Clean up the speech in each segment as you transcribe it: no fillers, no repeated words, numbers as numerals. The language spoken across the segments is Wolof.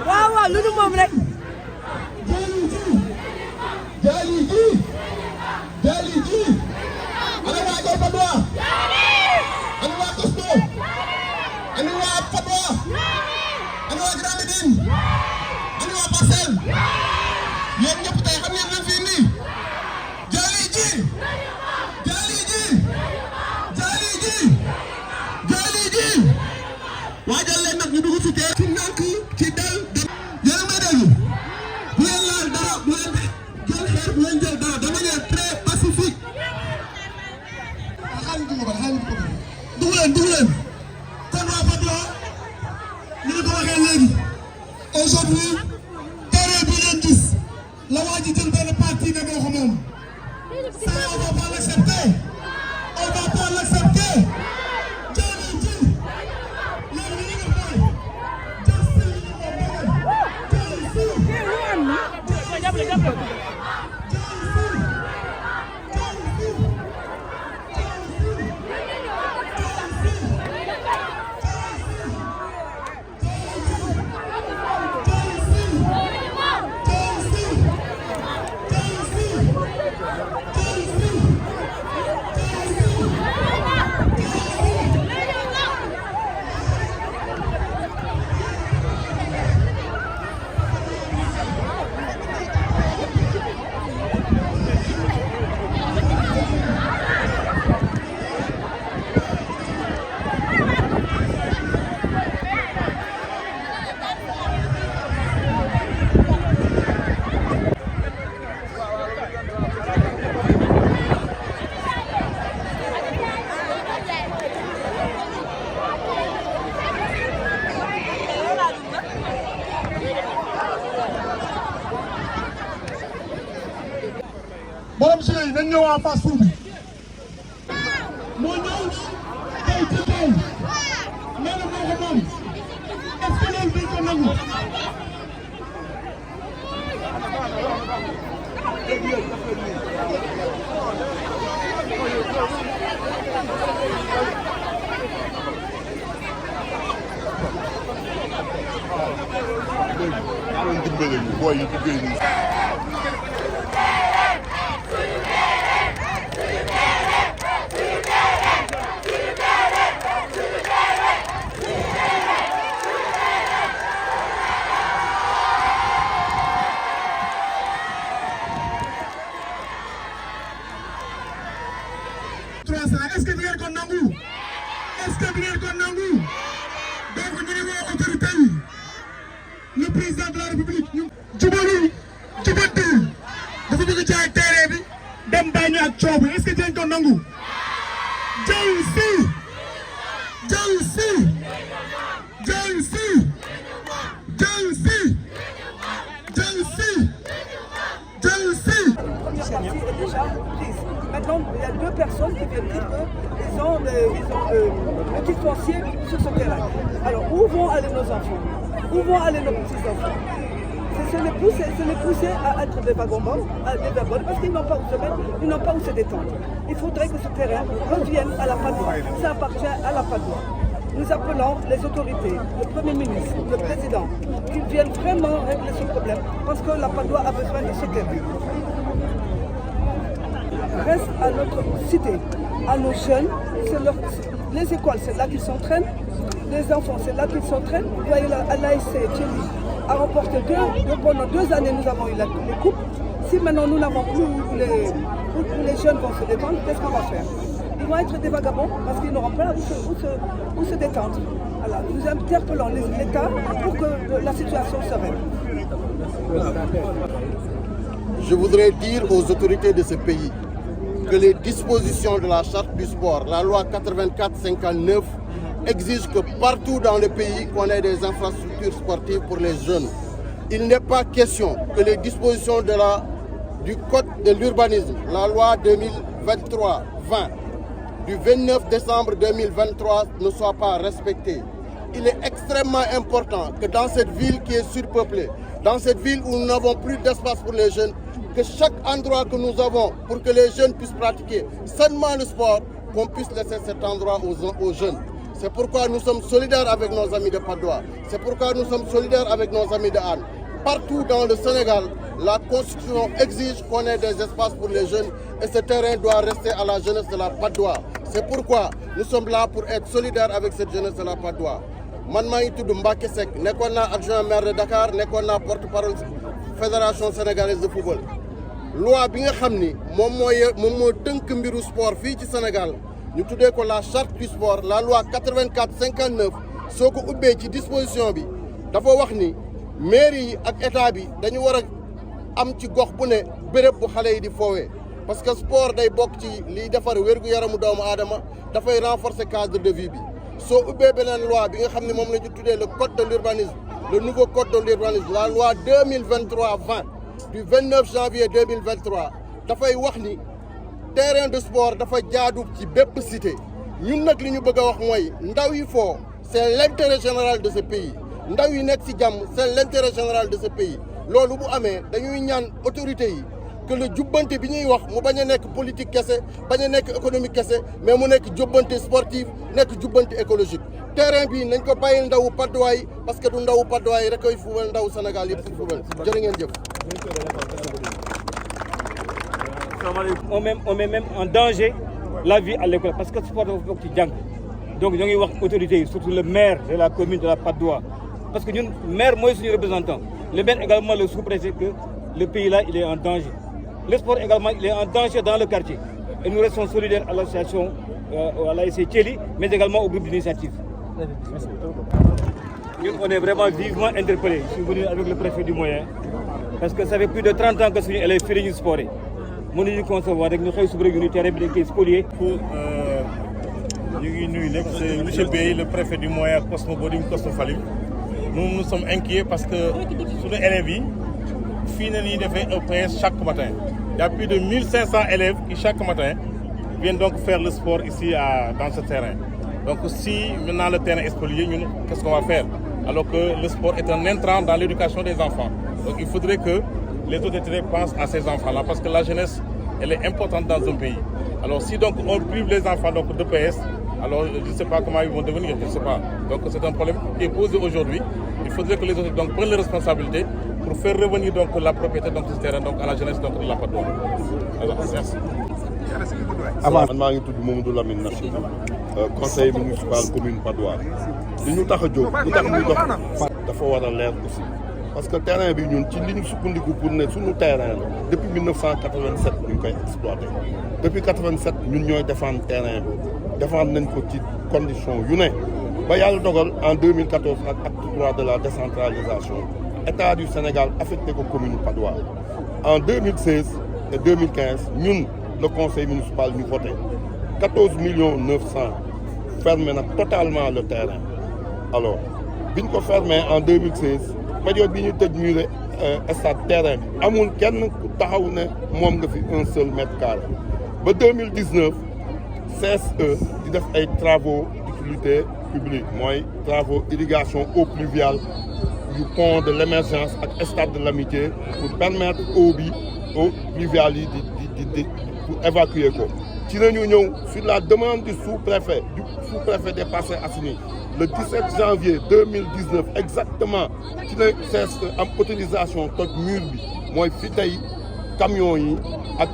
waaw waaw lu ñu moom rek. waajal leen nag ñu dugg ci tee ci nànk ci dal yéen may déglu bu leen laal dara bu leen jël xeer bu leen jël dara de manière très pacifique. dugg leen kon waa Padoa ñu ko waxee léegi aujourd'hui terrain bi ngeen gis la waa ji jël benn parti ne moo ko moom ça on va pas l'accepter, on va pas l'accepter. borom si yi nañ ñëw en face tuuti moo ñëw tey ci kaw nee na moo ko moom est-ce que loolu dañ ko nangu. Est-ce que di ngeen ko nangu est-ce que di ngeen ko nangu donc ñu ngi woo autorité yi le président de la république ñu jubalu jubanti dafa bëgg jaay terrain bi dem bàyyi ñu ak coow bi est-ce que di ngeen ko nangu jaw si jaw si jaw si jaw si jaw si jaw si. Maintenant, il y a deux personnes qui viennent dire qu'ils ont le titre foncier sur ce terrain. Alors, où vont aller nos enfants? Où vont aller nos petits-enfants? C'est les pousser à être des vagabonds, parce qu'ils n'ont pas où se mettre, ils n'ont pas où se détendre. Il faudrait que ce terrain revienne à la Padoa. Ça appartient à la Padoa. Nous appelons les autorités, le Premier ministre, le Président, qu'ils viennent vraiment régler ce problème, parce que la Padoa a besoin de ce terrain. Reste à notre cité, à nos jeunes, les écoles, c'est là qu'ils s'entraînent, les enfants, c'est là qu'ils s'entraînent. Vous voyez, à l'ASC Thierry a remporté pendant 2 années, nous avons eu les coupes. Si maintenant nous n'avons plus où les jeunes vont se détendre, qu'est-ce qu'on va faire? Ils vont être des vagabonds parce qu'ils n'auront pas où se détendre. Alors, nous interpellons l'État pour que la situation se règle. Je voudrais dire aux autorités de ce pays que les dispositions de la charte du sport, la loi 84-59, exigent que partout dans le pays, qu'on ait des infrastructures sportives pour les jeunes. Il n'est pas question que les dispositions du Code de l'urbanisme, la loi 2023-20, du 29 décembre 2023 ne soit pas respecté. Il est extrêmement important que dans cette ville qui est surpeuplée, dans cette ville où nous n'avons plus d'espace pour les jeunes, que chaque endroit que nous avons pour que les jeunes puissent pratiquer seulement le sport, qu'on puisse laisser cet endroit aux jeunes. C'est pourquoi nous sommes solidaires avec nos amis de Patte d'Oie. C'est pourquoi nous sommes solidaires avec nos amis de Hann. Partout dans le Sénégal, la Constitution exige qu'on ait des espaces pour les jeunes et ce terrain doit rester à la jeunesse de la Patte d'Oie. C'est pourquoi nous sommes là pour être solidaires avec cette jeunesse de la Patte d'Oie. Man maa ngi tudd Mbacké Seck nekkoon naa adjoint maire de Dakar nekkoon naa porte-parole fédération sénégalaise de football. loi bi nga xam ni moom moo tënk mbiru sport fii ci Sénégal ñu tuddee ko la charte du sport la loi 84/59 soo ko ubbee ci disposition bi dafa wax ni mairie yi ak état bi dañu war a am ci gox bu ne béréb bu xale yi di foowee parce que sport day bokk ci liy defar wér-gu-yaramu doomu aadama dafay renforcer cadre de vie bi. soo ubbee beneen loi bi nga xam ne moom la ñu tuddee le code de l'urbanisme le nouveau code de l'urbanisme la loi 2023-20 du 29 janvier 2023 dafay wax ni terrain de sport dafa jaadu ci bépp cité ñun nag li ñu bëgg a wax mooy ndaw yi foo c'est l'intérêt général de ce pays ndaw yi nekk ci jàmm c'est l'intérêt général de ce pays loolu bu amee dañuy ñaan autorités yi que le jubbante bi ñuy wax mu bañ a nekk politique kese bañ a nekk économique kese mais mu nekk jubbante sportive nekk jubbante écologique terrain bi nañ ko bàyyil ndawu Patte d'Oie yi parce que du ndawu Patte d'Oie yi rek koy fubal ndawu Sénégal yëpp si fubal jërë ngeen jëf. On met même en danger la vie à l'école parce que sport dafa bokk ci jàng donc ñoo ngi wax autorités yi surtout le maire de la commune de la Patte d'Oie parce que ñun maire mooy suñu représentant le maire également le sous-préfet que le pays là il est en danger. Le sport également, il est en danger dans le quartier. Et nous restons solidaires à l'association, à l'ASC Thiely, mais également au groupe d'initiative. Nous, on est vraiment vivement interpellés. Je suis venu avec le préfet du Moyen, parce que ça fait plus de 30 ans que nous sommes fait du sport. Nous nous concevoir avec nous sommes sur le terrain qui est spolié. C'est M. Bey, le préfet du Moyen, Cosmobodim, Cosmofalim. Nous sommes inquiets parce que sur les élèves, finalement, de faire EPS chaque matin. Il y a plus de 1500 élèves qui, chaque matin, viennent donc faire le sport ici dans ce terrain. Donc, si maintenant le terrain est spolié, qu'est-ce qu'on va faire? Alors que le sport est un intrant dans l'éducation des enfants. Donc, il faudrait que les autorités pensent à ces enfants-là, parce que la jeunesse, elle est importante dans un pays. Alors, si donc on prive les enfants donc, de PS, alors je ne sais pas comment ils vont devenir, je ne sais pas. Donc, c'est un problème qui est posé aujourd'hui. Il faudrait que les autorités donc, prennent les responsabilités pour faire revenir donc la propriété donc de ce terrain donc à la jeunesse donc de la Patte d'Oie. Alors, merci. man maa ngi tudd Mamadou Lamine Nassi conseil municipal commune Patte d'Oie li ñu tax a jóg lu tax muy dox dafa war a leer aussi parce que terrain bi ñun ci li ñu sukkandiku pour ne suñu terrain la depuis 1987 ñu ngi koy exploité depuis 87 ñun ñooy défendre terrain bi défendre nañ ko ci condition yu ne ba yàlla dogal en 2014 ak acte 3 de la décentralisation État du Sénégal affecté ko commune Patte d'Oie en 2016 et 2015 ñun le conseil municipal ñu voté 14 900 fermé na totalement le terrain alors biñ ko fermé en 2016 période bi ñu tëj muré stade terrain bi amul kenn ku taxaw ne moom nga fi un seul mètre carré ba 2019 CSE di def ay travaux d'utilité publique mooy travaux irrigation eau pluviale du pont de l'émergence ak stade de l'amitié pour permettre eau bi eau pluviale yi di pour évacuer ko ci nañu ñëw sur la demande du sous-préfet des Parcelles Assainies le 17 janvier 2019 exactement ci la CSE am autorisation toj mur bi mooy fi tey camions yi ak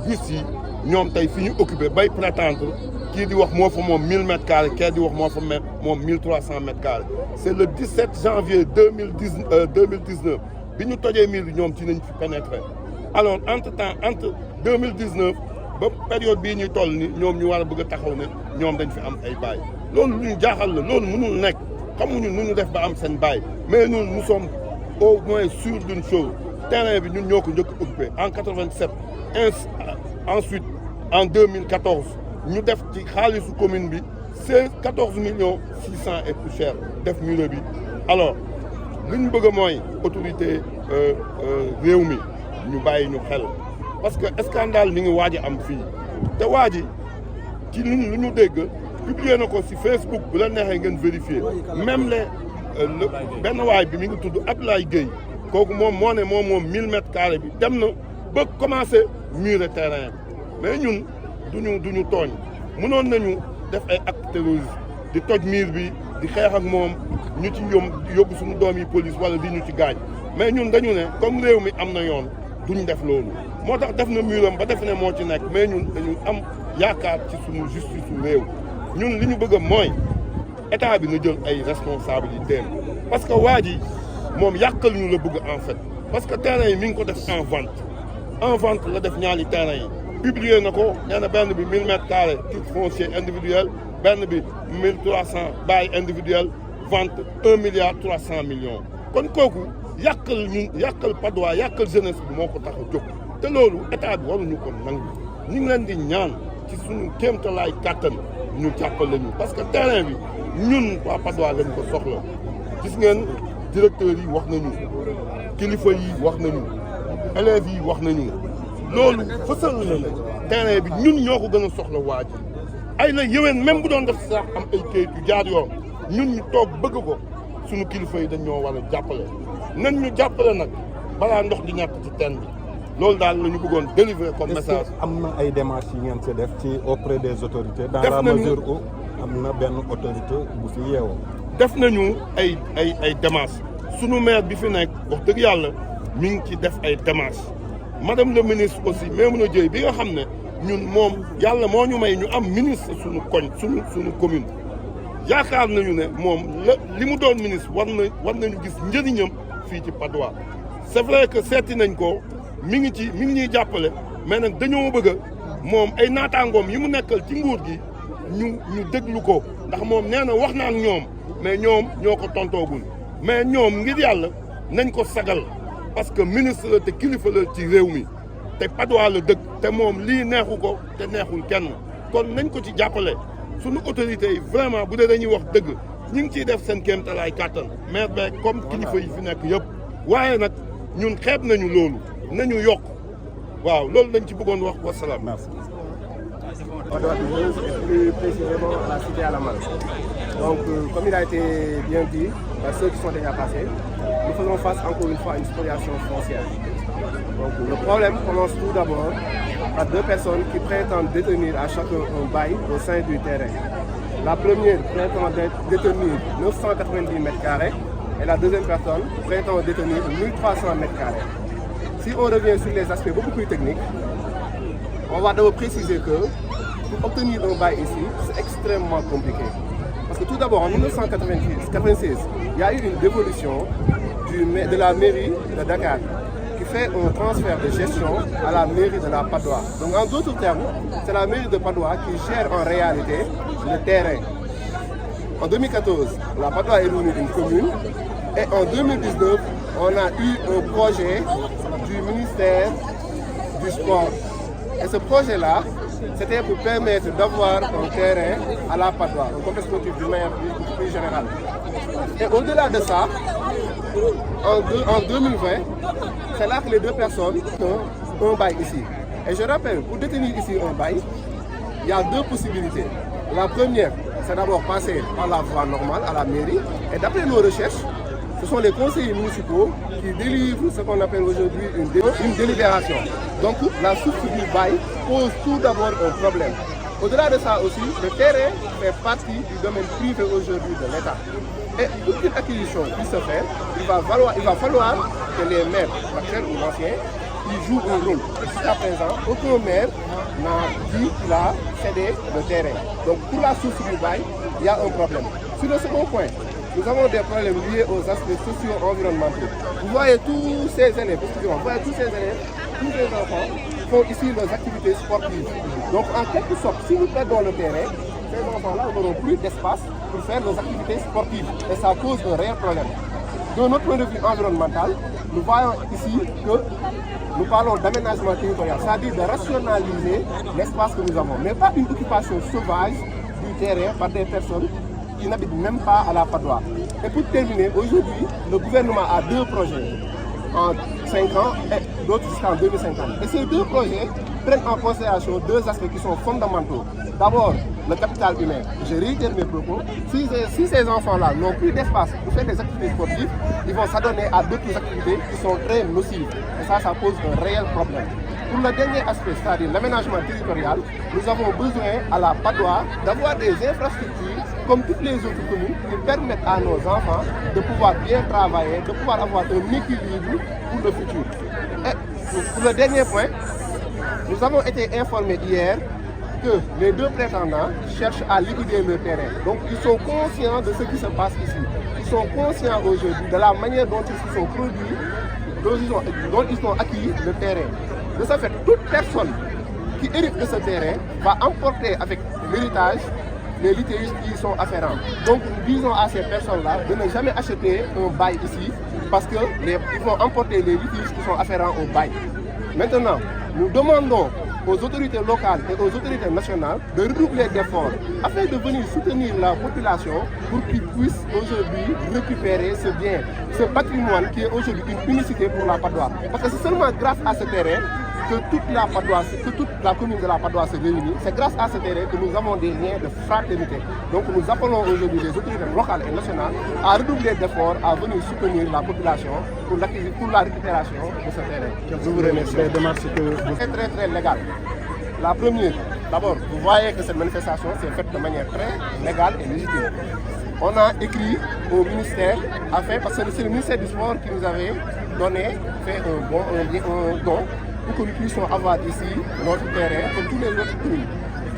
bus yi ñoom tey fi ñu occupé bay prétendre kii di wax moo fa moom 1000 mètres carrés kii di wax moo fa moom 1300 mètres carrés c'est le 17 janvier 2019 bi ñu tojee mur bi ñoom ci nañ fi pénétrer alors entre 2019 ba période bii ñuy toll ni ñoom ñu war a bëgg a taxaw ne ñoom dañ fi am ay bail loolu lu ñu jaaxal la loolu mënul nekk xamuñu nu ñu def ba am seen bail mais nous sommes au moins sûrs d'une chose terrain bi ñun ñoo ko njëkk occupé en 87 ensuite en 2014 ñu def ci xaalisu commune bi 14 millions 600 et plus cher def mur bi alors li ñu bëgg mooy autorité réew mi ñu bàyyi ñu xel parce que scandale mi ngi waaj a am fii te waa ji ci lu ñu dégg publier na ko si Facebook bu la neexee ngeen vérifier même les benn waay bi mi ngi tudd Abdoulaye Gueye kooku moom moo ne moom 1000 mètres carrés bi dem na ba commencé murer terrain bi mais ñun duñu tooñ mënoon nañu def ay actes terroristes di toj miir bi di xeex ak moom ñu ci yóbbu suñu doom yi police wala di ñu ci gaañ mais ñun dañu ne comme réew mi am na yoon duñ def loolu moo tax def na muram ba def ne moo ci nekk mais ñun dañu am yaakaar ci suñu justice su réew ñun li ñu bëgg mooy état bi na jël ay responsabilités parce que waa ji moom yàqal ñu la bëgg en fait parce que terrain yi mi ngi ko def en vente la def ñaari terrain yi publier na ko nee na benn bi 1000 mètres carrés titre foncier individuel benn bi 1300 bail individuel vente 1 milliard 300 millions kon kooku yàqal Patte d'Oie yàqal jeunesse bi moo ko tax a jóg te loolu état bi waruñu ko nangu ñu ngi leen di ñaan ci suñu kéemtalaay kàttan ñu jàppale ñu parce que terrain bi ñun waa Patte d'Oie lañ ko soxla gis ngeen directeurs yi wax nañu kilifa yi wax nañu élèves yi wax nañu loolu fësal na ne terrain bi ñun ñoo ko gën a soxla waa ji ay la yëwén même bu doon def sax am ay kayit yu jaar yoon ñun ñu toog bëgg ko suñu kilifa yi dañ ñoo war a jàppale nan ñu jàppale nag balaa ndox di ñàkk ci teen bi loolu daal la ñu bëggoon délivrer comme message. est-ce que am na ay démarches yi ngeen si def ci auprès des autorités. dans la mesure où am na benn autorité bu fi yeewoo. def nañu ay démarches sunu maire bi fi nekk wax dëgg yàlla mi ngi ci def ay démarches madame le ministre aussi Maimouna Dièye bi nga xam ne ñun moom yàlla moo ñu may ñu am ministre suñu koñ suñu commune yaakaar nañu ne moom li mu doon ministre war nañu gis njëriñam fii ci Patte d'Oie c'est vrai que seeti nañ ko mi ngi ñuy jàppale mais nag dañoo bëgg moom ay naataangoom yi mu nekkal ci nguur gi ñu déglu ko ndax moom nee na wax na ak ñoom mais ñoom ñoo ko tontoogul mais ñoom ngir yàlla nañ ko sagal parce que ministre la te kilifa la ci réew mi te Patte d'Oie la dëkk te moom lii neexu ko te neexul kenn kon nañ ko ci jàppale suñu autorités yi vraiment bu dee dañuy wax dëgg ñu ngi ciy def seen kéemtalaay kàttan maire beeg comme kilifa yi fi nekk yëpp waaye nag ñun xeeb nañu loolu nañu yokk waaw loolu lañ ci bëggoon wax wasalaam. merci. Patte d'Oie et plus précisément à la cité à la Malle. Donc, comme il a été bien dit par ceux qui sont déjà passés, nous faisons face encore une fois à une spoliation foncière. Donc, le problème commence tout d'abord par deux personnes qui prétendent détenir à chacun un bail au sein du terrain. La première prétend détenir 990 mètres carrés et la deuxième personne prétend détenir 1300 mètres carrés. Si on revient sur les aspects beaucoup plus techniques, on va d'abord préciser que pour obtenir un bail ici, c'est extrêmement compliqué. Parce que tout d'abord, en 1996, il y a eu une dévolution de la mairie de Dakar qui fait un transfert de gestion à la mairie de la Patte d'Oie. Donc en d'autres termes, c'est la mairie de Patte d'Oie qui gère en réalité le terrain. En 2014, la Patte d'Oie est devenue une commune et en 2019, on a eu un projet du ministère du Sport. Et ce projet-là, c'était pour permettre d'avoir un terrain à la Patte d'Oie, un complexe sportif du manière plus générale. Et au-delà de ça, en 2020, c'est là que les deux personnes ont un bail ici. Et je rappelle, pour détenir ici un bail, il y a deux possibilités. La première, c'est d'abord passer par la voie normale à la mairie. Et d'après nos recherches, ce sont les conseillers municipaux qui délivrent ce qu'on appelle aujourd'hui une délibération. Donc la source du bail pose tout d'abord un problème. Au-delà de ça aussi, le terrain fait partie du domaine privé aujourd'hui de l'État. Et pour qu'une acquisition puisse se faire, il va falloir que les maires, actuels ou anciens, ils jouent un rôle. Jusqu'à présent, aucun maire n'a dit qu'il a cédé le terrain. Donc pour la source du bail, il y a un problème. Sur le second point, nous avons des problèmes liés aux aspects socio-environnementaux. Vous voyez tous ces élèves, tous ces enfants font ici leurs activités sportives. Donc en quelque sorte, si nous perdons le terrain, ces enfants-là n'auront plus d'espace pour faire leurs activités sportives. Et ça pose un réel problème. De notre point de vue environnemental, nous voyons ici que nous parlons d'aménagement territorial, c'est-à-dire de rationaliser l'espace que nous avons, mais pas une occupation sauvage du terrain par des personnes qui n'habitent même pas à la Patte d'Oie. Et pour terminer, aujourd'hui, le gouvernement a deux projets. en 5 ans et d'autres jusqu'en 2050. Et ces deux projets prennent en considération deux aspects qui sont fondamentaux. D'abord, le capital humain. Je réitère mes propos. Si ces enfants-là n'ont plus d'espace pour faire des activités sportives, ils vont s'adonner à d'autres activités qui sont très nocives. Et ça pose un réel problème. Pour le dernier aspect, c'est-à-dire l'aménagement territorial, nous avons besoin à la Patte d'Oie d'avoir des infrastructures comme toutes les autres communes qui permettent à nos enfants de pouvoir bien travailler, de pouvoir avoir un équilibre pour le futur. Et pour le dernier point, nous avons été informés hier que les deux prétendants cherchent à liquider le terrain. Donc ils sont conscients de ce qui se passe ici. Ils sont conscients aujourd'hui de la manière dont ils se sont produits, dont ils ont acquis le terrain. De ce fait, toute personne qui hérite de ce terrain va emporter avec l'héritage les litiges qui sont afférents. Donc nous disons à ces personnes-là de ne jamais acheter un bail ici parce qu'ils vont emporter les litiges qui sont afférents au bail. Maintenant, nous demandons aux autorités locales et aux autorités nationales de redoubler d'efforts afin de venir soutenir la population pour qu'ils puissent aujourd'hui récupérer ce bien, ce patrimoine qui est aujourd'hui une unicité pour la Patte d'Oie. Parce que c'est seulement grâce à ce terrain que toute la commune de la Patte d'Oie se réunit. C'est grâce à ce terrain que nous avons des liens de fraternité. Donc nous appelons aujourd'hui les autorités locales et nationales à redoubler d'efforts, à venir soutenir la population pour la récupération de ce terrain. Je vous remercie. C'est très très légal. La première, d'abord, vous voyez que cette manifestation s'est faite de manière très légale et légitime. On a écrit au ministère, parce que c'est le ministère du Sport qui nous avait donné, fait un don pour que nous puissions avoir ici notre terrain comme toutes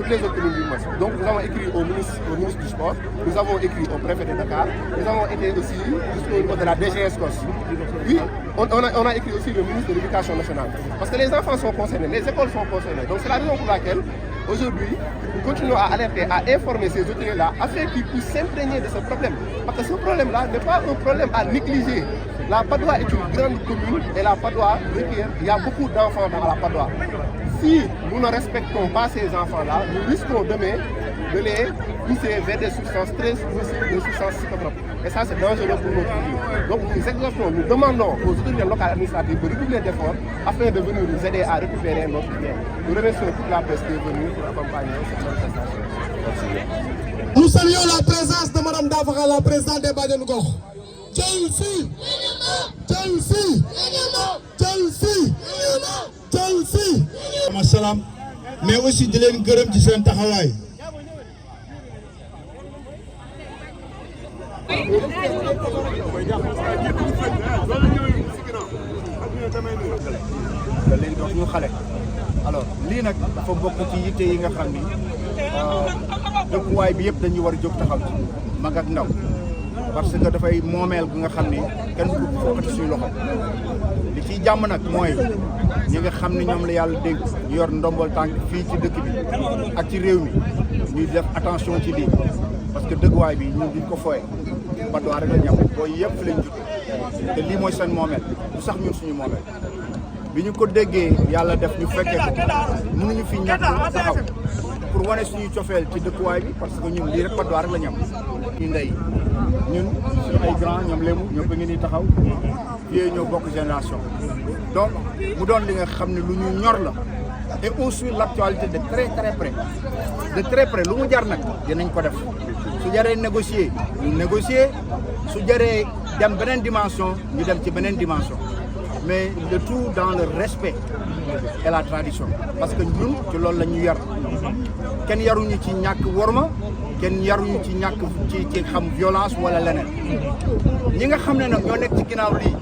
les autres communes du Mas. Donc nous avons écrit au ministre du Sport, nous avons écrit au préfet de Dakar, nous avons été aussi jusqu'au niveau de la DGS COS. Oui, on a écrit aussi le ministre de l'Éducation nationale. Parce que les enfants sont concernés, les écoles sont concernées. Donc c'est la raison pour laquelle aujourd'hui nous continuons à alerter, à informer ces autorités-là afin qu'ils puissent s'imprégner de ce problème. Parce que ce problème-là n'est pas un problème à négliger. La Patte d'Oie est une grande commune et la Patte d'Oie requiert, il y a beaucoup d'enfants dans la Patte d'Oie. Si nous ne respectons pas ces enfants-là, nous risquons demain de les pousser vers des substances très nocives, des substances psychotropes. Et ça, c'est dangereux pour notre vie. Donc nous exhortons, nous demandons aux autorités locales administratives de redoubler d'efforts afin de venir nous aider à récupérer notre bien. Nous remercions toute la presse qui est venue pour accompagner cette manifestation. Merci. Nous saluons la présence de Mme Davara, la présidente des Badiane Gox. Chelsea, Chelsea, Chelsea, Chelsea. Salam, mais aussi de leen gërëm ci seen taxawaay. léegi donc ñu xale alors lii nag dafa bokk ci yitte yi nga xam ni dëkkuwaay bi yëpp dañuy war a jóg taxaw ci mag ak ndaw parce que dafay moomeel bi nga xam ni kenn du ko fokkati suñu loxo li ciy jàmm nag mooy ñi nga xam ni ñoom la yàlla dégg ñu yor ndombol tànk fii ci dëkk bi ak ci réew mi ñuy def attention ci lii parce que dëkkuwaay bi ñun duñ ko fooye Patte d'Oie rek la ñam booy yëpp fi lañ juddoo te lii mooy seen moomeel du sax ñun suñu moomeel bi ñu ko déggee yàlla def ñu fekkee ko mënuñu fi ñàkk taxaw pour wane suñuy cofeel ci dëkkuwaay bi parce que ñun lii rek Patte d'Oie rek la ñam ñu ndey ñun suñu ay grand ñoom léemu ñëpp a ngi nii taxaw fii ñoo bokk génération donc mu doon li nga xam ne lu ñu ñor la et on suit l'actualité de très très près lu mu jar nag dinañ ko def su jaree négocier ñu négocier su jaree dem beneen dimension ñu dem ci beneen dimension mais le tout dans le respect et la tradition parce que ñun ci loolu la ñu yar kenn yaruñu ci ñàkk worma kenn yaruñu ci ñàkk ci xam violence wala leneen ñi nga xam ne nag ñoo nekk ci ginnaaw lii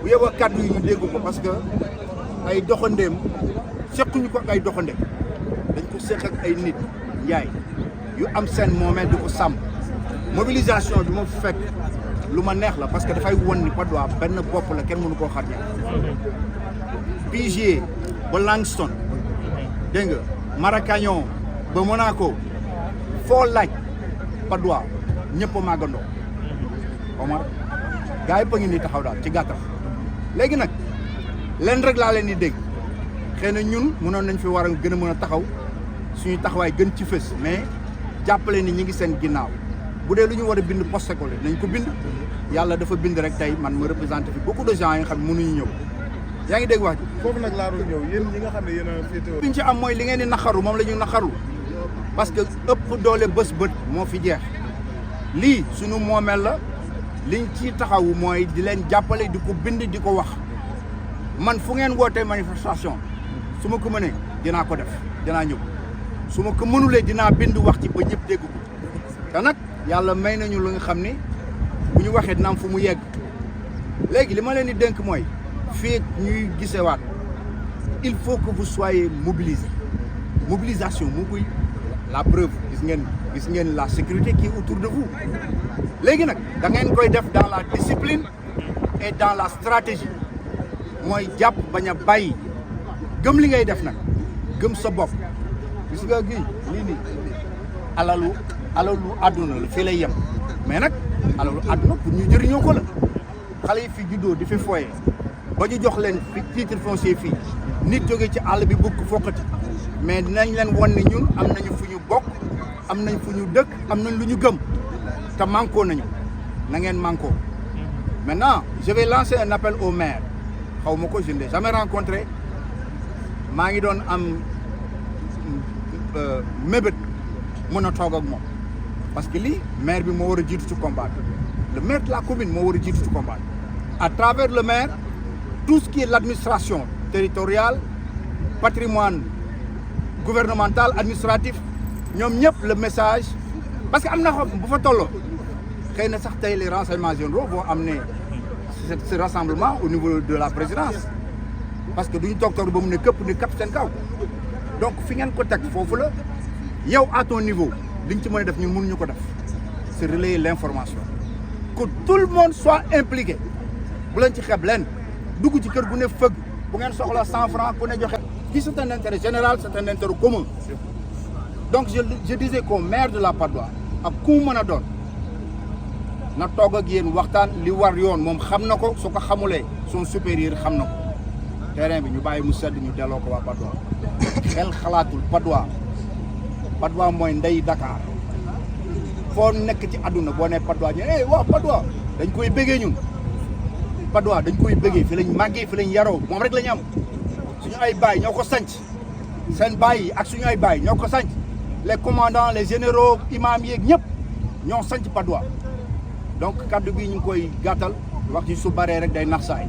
bu yeboo kàddu yi ñu dégg ko parce que ay doxandéem sequñu ko ak ay doxandéem dañ ko seq ak ay nit njaay yu am seen moomeel di ko sàmm mobilisation bi ma fekk lu ma neex la parce que dafay won ni Patte d'Oie benn bopp la kenn mënu koo xar ñaar Pigier ba Langston dégg nga Maracagnon ba Monaco foo laaj Patte d'Oie ñëpp a màggandoo Omar gars yi pa ngi nii taxaw daal ci gàttal léegi nag leen rek laa leen di dégg xëy na ñun mënoon nañ fi war a gën a mën a taxaw suñu taxawaay gën ci fës mais jàppale ni ñi ngi seen ginnaaw bu dee lu ñu war a bind posté ko nañ ko bind yàlla dafa bind rek tey man ma représenté fi beaucoup de gens yi nga xam ne mënuñu ñëw yaa ngi dégg wax ji. foofu nag laa doon ñëw yéen ñi nga xam ne yéen a féetewoo. li ñu ci am mooy li ngeen di naqaru moom la ñu naqaru parce que ëpp doole bés bët moo fi jeex lii suñu moomeel la liñ ci taxawu mooy di leen jàppale di ko bind di ko wax man fu ngeen wootee manifestation su ma ko mënee dinaa ko def dinaa ñëw su ma ko mënulee dinaa bind wax ci ba ñëpp dégg ko te nag yàlla may nañu lu nga xam ni bu ñu waxee dina am fu mu yegg léegi li ma leen di dénk mooy fii ñuy gisewaat il faut que vous soyez mobilisés mobilisation moo koy la preuve gis ngeen la sécurité qui est autour de vous léegi nag da ngeen koy def dans la discipline et dans la stratégie mooy jàpp bañ a bàyyi gëm li ngay def nag gëm sa bopp gis nga gi lii nii alalu àdduna la fii lay yem mais nag alalu àdduna pour ñu jëriñoo ko la xale yi fi juddoo di fi foyee ba ñu jox leen fi titre foncier fii nit jóge ci àll bi bëgg fokkati mais dinañ leen won ni ñun am nañu fu ñu bokk am nañ fu ñu dëkk am nañ lu ñu gëm te manko nañu na ngeen manko maintenant je vais lancer un appel au maire xaw ma ko je ne l'ai jamais rencontré maa ngi doon am mébét mën a toog ak moom parce que lii maire bi moo war a jiitu ci combat le maire de la commune moo war a jiitu ci combat à travers le maire tout ce qui est l'administration territoriale patrimoine gouvernemental administratif ñoom ñëpp le message parce que am na xam bu fa tolloo xëy na sax tey les renseignements généraux vont amener ce rassemblement au niveau de la présidence parce que duñu toog ba mu ne këpp ne këpp seen kaw donc fi ngeen ko teg foofu la yow à ton niveau li ñu ci mën a def ñun mënuñu ko def c'est relayer l'information que tout le monde soit impliqué bu leen ci xeeb leen dugg ci kër gu ne fëgg bu ngeen soxla 100 francs ku ne joxe fii c'est un intérêt général c'est un intérêt commun donc je disais qu'au maire de la Patte d'Oie ak ku mën a doon na toog ak yéen waxtaan li war yoon moom xam na ko su ko xamulee son supérieur xam na ko terrain bi ñu bàyyi mu sedd ñu delloo ko waa Patte d'Oie xel xalaatul Patte d'Oie mooy ndey Dakar foo nekk ci àdduna boo nee Patte d'Oie ñu waaw Patte d'Oie dañ koy bëggee ñun Patte d'Oie dañ koy bëggee fi lañ màggee fi lañ yaroo moom rek la ñu am suñu ay baay ñoo ko sanc seen baay yi ak suñu ay baay ñoo ko sanc les commandants les généraux imams yeeg ñëpp ñoo sanc Patte d'Oie donc kaddu gi ñu ngi koy gàttal wax ci su baree rek day nax saay